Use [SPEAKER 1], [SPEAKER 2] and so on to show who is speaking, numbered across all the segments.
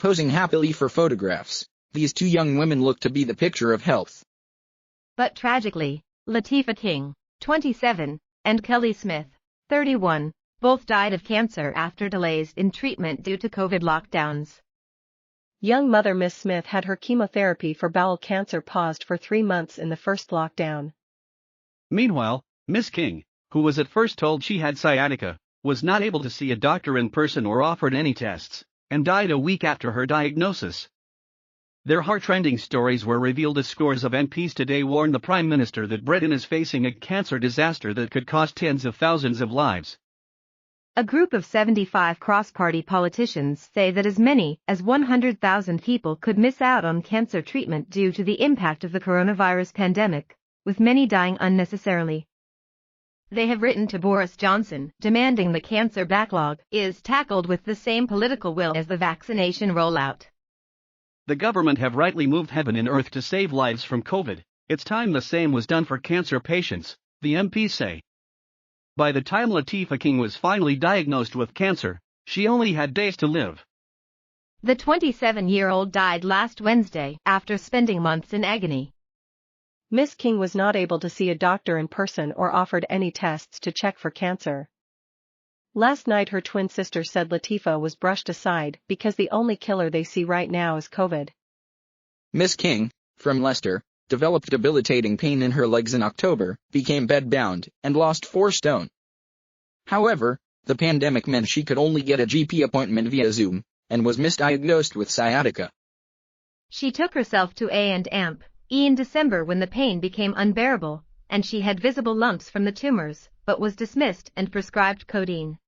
[SPEAKER 1] Posing happily for photographs, these two young women look to be the picture of health.
[SPEAKER 2] But tragically, Latifah King, 27, and Kelly Smith, 31, both died of cancer after delays in treatment due to COVID lockdowns.
[SPEAKER 3] Young mother Miss Smith had her chemotherapy for bowel cancer paused for 3 months in the first lockdown.
[SPEAKER 4] Meanwhile, Miss King, who was at first told she had sciatica, was not able to see a doctor in person or offered any tests, and died a week after her diagnosis. Their heartrending stories were revealed as scores of MPs today warned the Prime Minister that Britain is facing a cancer disaster that could cost tens of thousands of lives.
[SPEAKER 2] A group of 75 cross-party politicians say that as many as 100,000 people could miss out on cancer treatment due to the impact of the coronavirus pandemic, with many dying unnecessarily. They have written to Boris Johnson, demanding the cancer backlog is tackled with the same political will as the vaccination rollout.
[SPEAKER 4] The government have rightly moved heaven and earth to save lives from COVID. It's time the same was done for cancer patients, the MPs say. By the time Latifah King was finally diagnosed with cancer, she only had days to live.
[SPEAKER 2] The 27-year-old died last Wednesday after spending months in agony.
[SPEAKER 3] Miss King was not able to see a doctor in person or offered any tests to check for cancer. Last night her twin sister said Latifah was brushed aside because the only killer they see right now is COVID.
[SPEAKER 1] Miss King, from Leicester, developed debilitating pain in her legs in October, became bedbound, and lost 4 stone. However, the pandemic meant she could only get a GP appointment via Zoom, and was misdiagnosed with sciatica.
[SPEAKER 2] She took herself to A&E in December when the pain became unbearable, and she had visible lumps from the tumors, but was dismissed and prescribed codeine.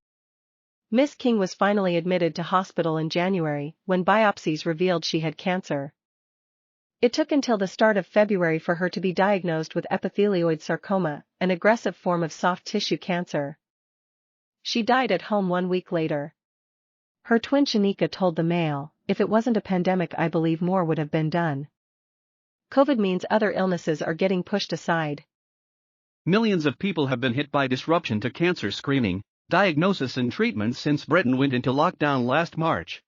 [SPEAKER 3] Miss King was finally admitted to hospital in January, when biopsies revealed she had cancer. It took until the start of February for her to be diagnosed with epithelioid sarcoma, an aggressive form of soft tissue cancer. She died at home 1 week later. Her twin Shanika told the Mail, "If it wasn't a pandemic, I believe more would have been done." COVID means other illnesses are getting pushed aside.
[SPEAKER 4] Millions of people have been hit by disruption to cancer screening, diagnosis and treatment since Britain went into lockdown last March.